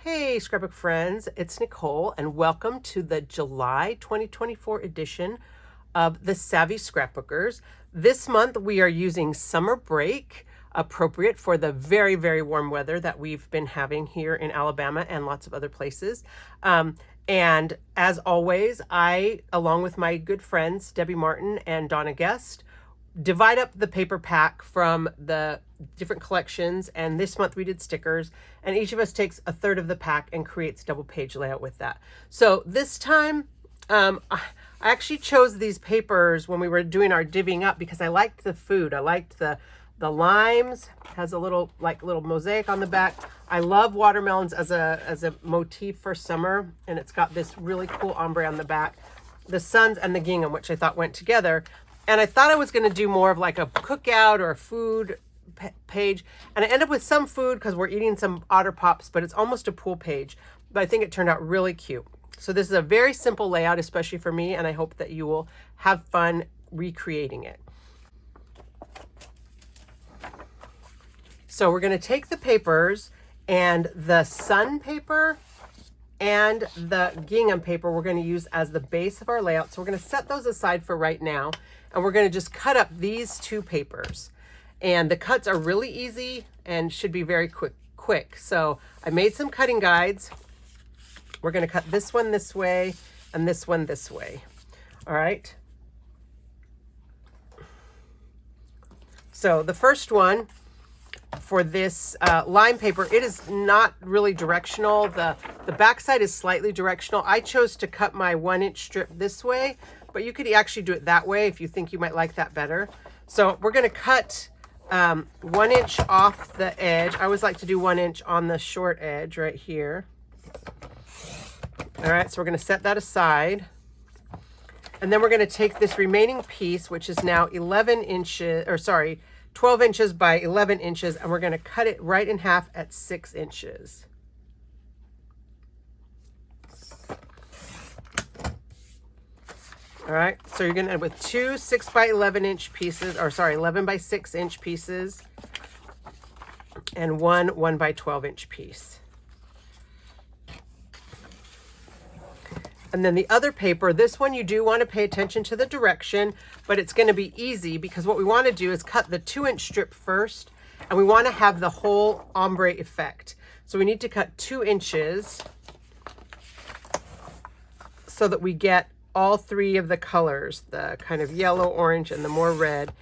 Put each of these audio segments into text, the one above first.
Hey, scrapbook friends, it's Nicole, and welcome to the July 2024 edition of the Savvy Scrapbookers. This month we are using Summer Break, appropriate for the very, very warm weather that we've been having here in Alabama and lots of other places. And as always, I, along with my good friends, Debbie Martin and Donna Guest, divide up the paper pack from the different collections, and this month we did stickers, and each of us takes a third of the pack and creates double page layout with that. So this time I actually chose these papers when we were doing our divvying up because I liked the food. I liked the limes, has a little mosaic on the back. I love watermelons as a motif for summer, and it's got this really cool ombre on the back. The suns and the gingham, which I thought went together. And I thought I was going to do more of like a cookout or a food page. And I end up with some food because we're eating some Otter Pops, but it's almost a pool page. But I think it turned out really cute. So this is a very simple layout, especially for me, and I hope that you will have fun recreating it. So we're going to take the papers, and the sun paper and the gingham paper we're going to use as the base of our layout. So we're going to set those aside for right now. And we're going to just cut up these two papers. And the cuts are really easy and should be very quick. So I made some cutting guides. We're going to cut this one this way and this one this way. All right. So the first one for this lime paper, it is not really directional. The backside is slightly directional. I chose to cut my 1-inch strip this way, but you could actually do it that way if you think you might like that better. So we're going to cut 1 inch off the edge. I always like to do 1 inch on the short edge right here. All right, so we're going to set that aside. And then we're going to take this remaining piece, which is now 12 inches by 11 inches, and we're going to cut it right in half at 6 inches. All right, so you're going to end with two 6 by 11 inch pieces, 11 by 6 inch pieces, and one 1 by 12 inch piece. And then the other paper, this one you do want to pay attention to the direction, but it's going to be easy because what we want to do is cut the 2-inch strip first, and we want to have the whole ombre effect. So we need to cut 2 inches so that we get all three of the colors, the kind of yellow, orange, and the more red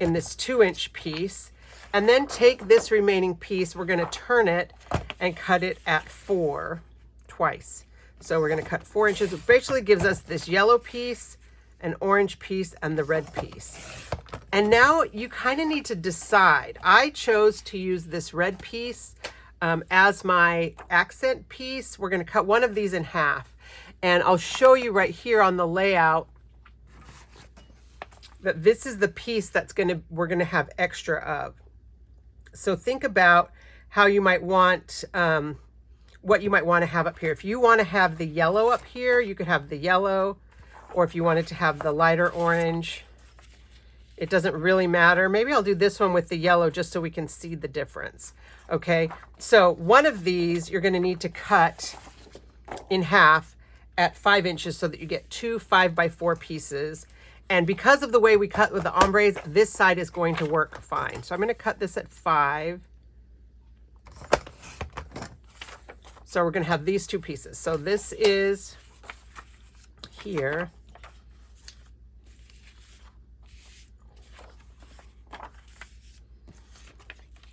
in this 2-inch piece. And then take this remaining piece, we're going to turn it and cut it at 4 twice. So we're going to cut 4 inches, which basically gives us this yellow piece, an orange piece, and the red piece. And now you kind of need to decide. I chose to use this red piece as my accent piece. We're going to cut one of these in half. And I'll show you right here on the layout that this is the piece that's we're going to have extra of. So think about how you might want, what you might want to have up here. If you want to have the yellow up here, you could have the yellow, or if you wanted to have the lighter orange, it doesn't really matter. Maybe I'll do this one with the yellow just so we can see the difference. Okay, so one of these you're going to need to cut in half at 5 inches so that you get two 5 by 4 pieces. And because of the way we cut with the ombres, this side is going to work fine. So I'm going to cut this at 5. So we're going to have these two pieces. So this is here.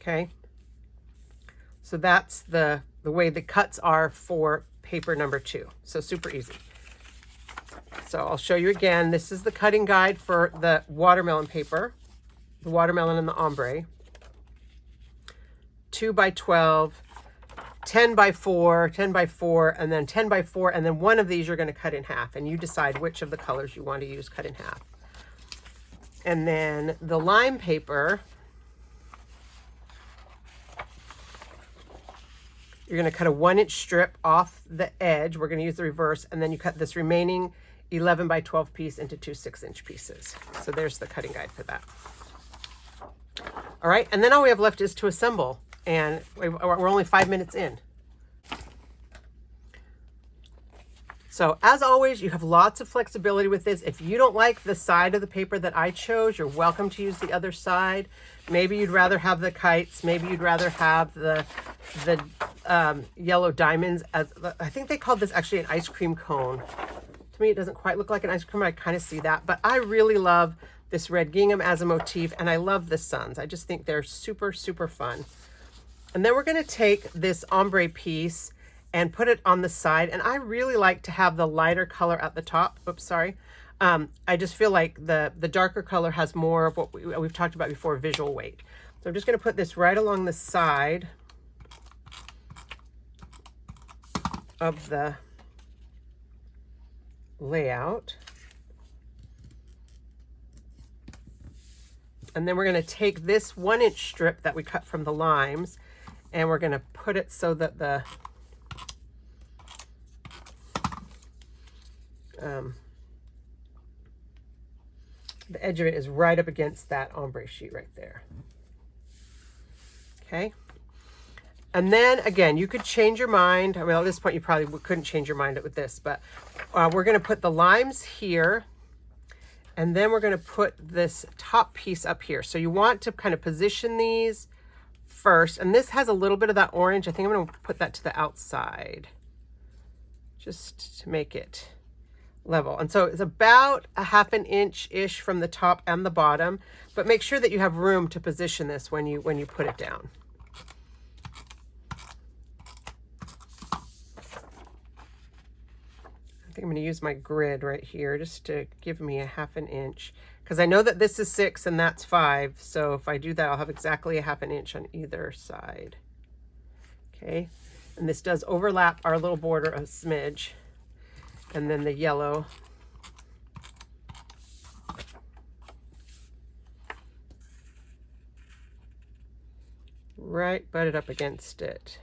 Okay. So that's the way the cuts are for paper number 2. So super easy. So I'll show you again. This is the cutting guide for the watermelon paper, the watermelon and the ombre. 2 by 12, 10 by 4, 10 by 4, and then 10 by 4. And then one of these you're going to cut in half, and you decide which of the colors you want to use cut in half. And then the lime paper, you're going to cut a 1-inch strip off the edge. We're going to use the reverse, and then you cut this remaining 11 by 12 piece into two 6-inch pieces. So there's the cutting guide for that. All right, and then all we have left is to assemble, and we're only 5 minutes in. So as always, you have lots of flexibility with this. If you don't like the side of the paper that I chose, you're welcome to use the other side. Maybe you'd rather have the kites. Maybe you'd rather have the yellow diamonds. I think they called this actually an ice cream cone. To me, it doesn't quite look like an ice cream. I kind of see that, but I really love this red gingham as a motif, and I love the suns. I just think they're super, super fun. And then we're going to take this ombre piece and put it on the side. And I really like to have the lighter color at the top. Oops, sorry. I just feel like the darker color has more of what we've talked about before, visual weight. So I'm just going to put this right along the side of the layout. And then we're going to take this 1-inch strip that we cut from the limes, and we're going to put it so that the edge of it is right up against that ombre sheet right there. Okay. And then again, you could change your mind. I mean, at this point, you probably couldn't change your mind with this, but we're going to put the limes here, and then we're going to put this top piece up here. So you want to kind of position these first, and this has a little bit of that orange. I think I'm going to put that to the outside just to make it level. And so it's about a 1/2 inch-ish from the top and the bottom, but make sure that you have room to position this when you put it down. I think I'm going to use my grid right here just to give me a 1/2 inch, because I know that this is 6 and that's 5. So if I do that, I'll have exactly a 1/2 inch on either side. Okay. And this does overlap our little border a smidge. And then the yellow. Right butted up against it.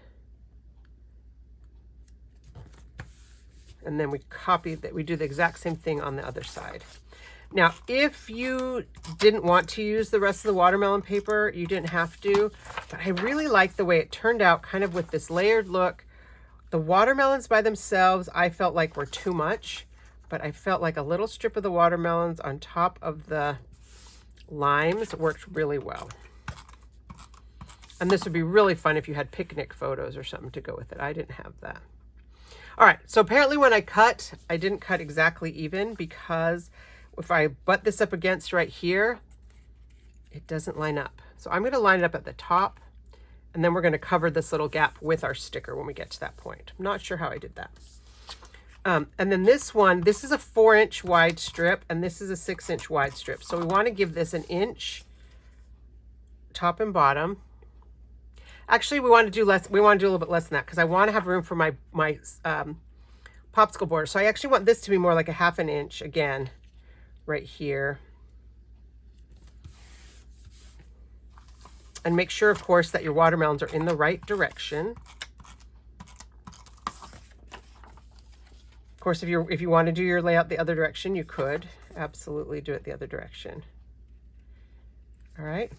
And then we copy that. We do the exact same thing on the other side. Now, if you didn't want to use the rest of the watermelon paper, you didn't have to, but I really like the way it turned out, kind of with this layered look. The watermelons by themselves, I felt like were too much, but I felt like a little strip of the watermelons on top of the limes worked really well. And this would be really fun if you had picnic photos or something to go with it. I didn't have that. All right, so apparently when I cut, I didn't cut exactly even, because if I butt this up against right here, it doesn't line up. So I'm going to line it up at the top, and then we're going to cover this little gap with our sticker when we get to that point. I'm not sure how I did that. And then this one, this is a 4-inch wide strip, and this is a 6-inch wide strip. So we want to give this 1 inch top and bottom. Actually, we want to do less. We want to do a little bit less than that, because I want to have room for my popsicle border. So I actually want this to be more like a 1/2 inch again, right here. And make sure, of course, that your watermelons are in the right direction. Of course, if you want to do your layout the other direction, you could absolutely do it the other direction. All right.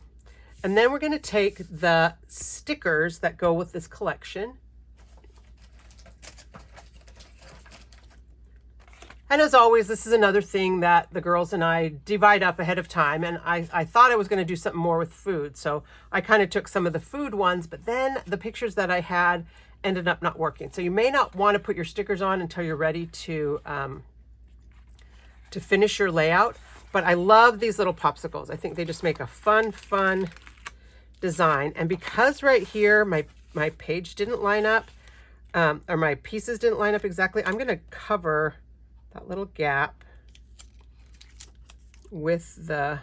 And then we're going to take the stickers that go with this collection. And as always, this is another thing that the girls and I divide up ahead of time. And I thought I was going to do something more with food. So I kind of took some of the food ones, but then the pictures that I had ended up not working. So you may not want to put your stickers on until you're ready to finish your layout. But I love these little popsicles. I think they just make a fun design. And because right here, my page didn't line up, or my pieces didn't line up exactly, I'm going to cover that little gap with the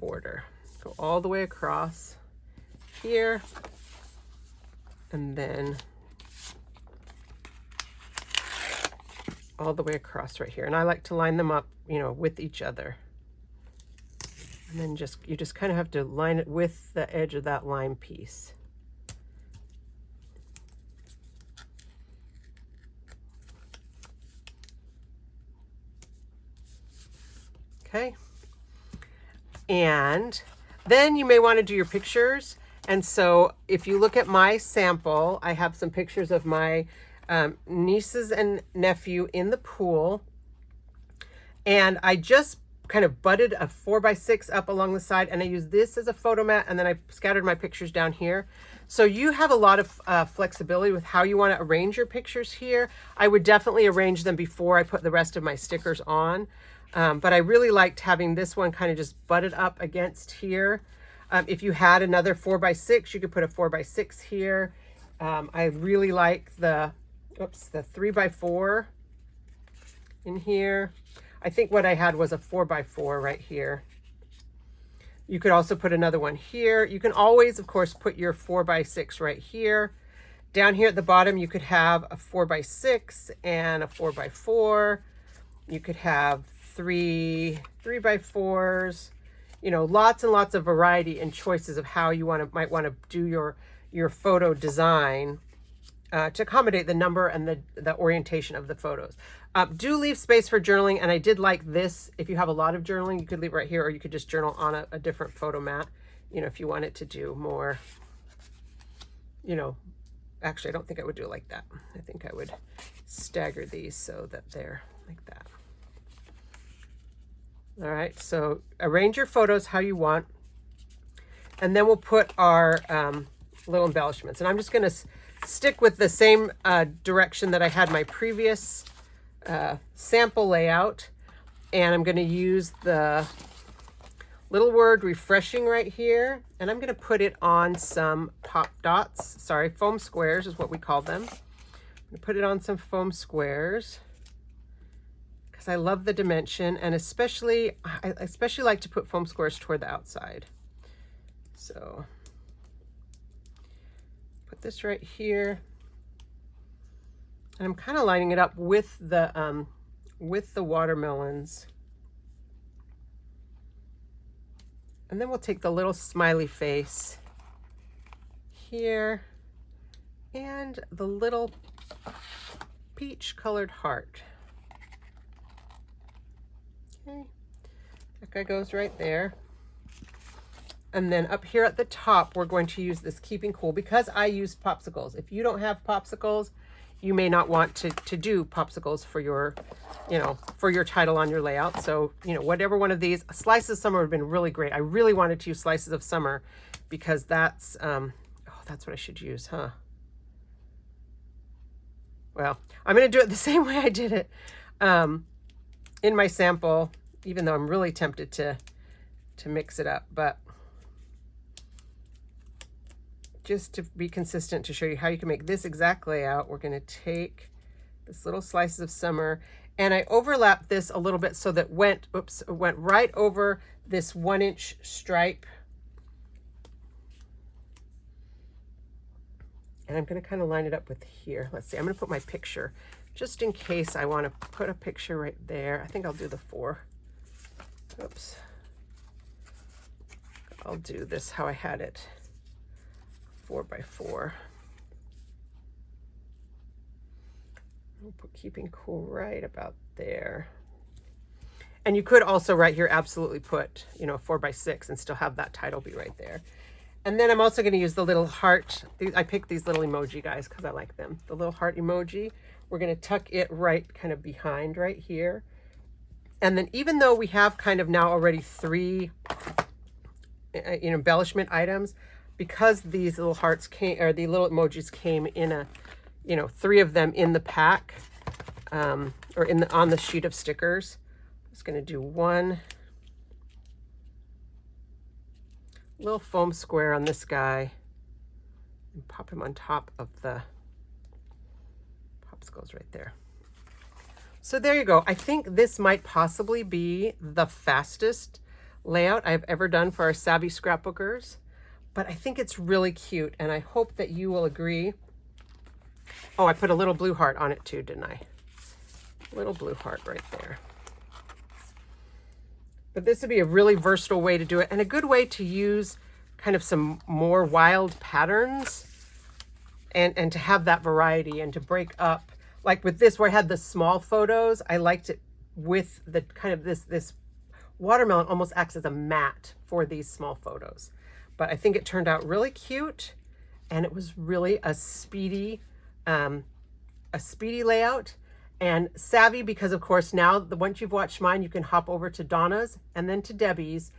border. Go all the way across here, and then all the way across right here. And I like to line them up, with each other. And then you just kind of have to line it with the edge of that lime piece. Okay. And then you may want to do your pictures. And so if you look at my sample, I have some pictures of my nieces and nephew in the pool. And I just kind of butted a 4x6 up along the side, and I used this as a photo mat, and then I scattered my pictures down here. So you have a lot of flexibility with how you want to arrange your pictures here. I would definitely arrange them before I put the rest of my stickers on. But I really liked having this one kind of just butted up against here. If you had another 4x6, you could put a 4x6 here. I really like the 3x4 in here. I think what I had was a 4x4 right here. You could also put another one here. You can always, of course, put your 4x6 right here. Down here at the bottom, you could have a 4x6 and a 4x4. You could have three 3x4s. You know, lots and lots of variety and choices of how you might want to do your photo design to accommodate the number and the orientation of the photos. Do leave space for journaling, and I did like this. If you have a lot of journaling, you could leave it right here, or you could just journal on a different photo mat, you know, if you wanted to do more, you know. Actually, I don't think I would do it like that. I think I would stagger these so that they're like that. All right, so arrange your photos how you want, and then we'll put our little embellishments. And I'm just going to stick with the same direction that I had my previous sample layout, and I'm going to use the little word refreshing right here, and I'm going to put it on some pop dots. Sorry, foam squares is what we call them. I'm going to put it on some foam squares because I love the dimension, and I especially like to put foam squares toward the outside. So put this right here, and I'm kind of lining it up with the watermelons. And then we'll take the little smiley face here and the little peach colored heart. Okay, that guy goes right there. And then up here at the top, we're going to use this Keeping Cool because I used popsicles. If you don't have popsicles, you may not want to do popsicles for your, you know, for your title on your layout. So, you know, whatever one of these, Slices of Summer would have been really great. I really wanted to use Slices of Summer because that's, oh, that's what I should use, huh? Well, I'm going to do it the same way I did it in my sample, even though I'm really tempted to mix it up. But just to be consistent, to show you how you can make this exact layout, we're going to take this little Slices of Summer, and I overlapped this a little bit so that it went right over this 1-inch stripe. And I'm going to kind of line it up with here. Let's see, I'm going to put my picture just in case I want to put a picture right there. I think I'll do the 4. Oops. I'll do this how I had it. 4x4. We'll put Keeping Cool right about there. And you could also right here absolutely put, you know, 4x6 and still have that title be right there. And then I'm also going to use the little heart. I picked these little emoji guys because I like them. The little heart emoji. We're going to tuck it right kind of behind right here. And then even though we have kind of now already 3 embellishment items, because these little hearts came, or the little emojis came in a, 3 of them in the pack, or on the sheet of stickers. I'm just going to do one little foam square on this guy and pop him on top of the popsicles right there. So there you go. I think this might possibly be the fastest layout I've ever done for our Savvy Scrapbookers, but I think it's really cute, and I hope that you will agree. Oh, I put a little blue heart on it too, didn't I? Little blue heart right there. But this would be a really versatile way to do it, and a good way to use kind of some more wild patterns and to have that variety and to break up. Like with this, where I had the small photos, I liked it with the kind of this watermelon almost acts as a mat for these small photos. But I think it turned out really cute, and it was really a speedy a speedy layout, and savvy because of course now once you've watched mine, you can hop over to Donna's and then to Debbie's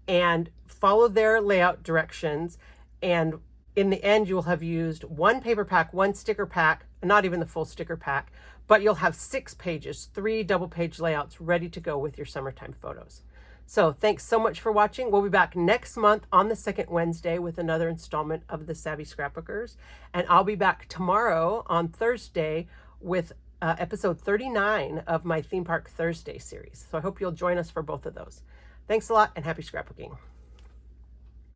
and follow their layout directions. And in the end, you'll have used one paper pack, one sticker pack, not even the full sticker pack, but you'll have 6 pages, 3 double page layouts ready to go with your summertime photos. So thanks so much for watching. We'll be back next month on the second Wednesday with another installment of the Savvy Scrapbookers. And I'll be back tomorrow on Thursday with episode 39 of my Theme Park Thursday series. So I hope you'll join us for both of those. Thanks a lot and happy scrapbooking.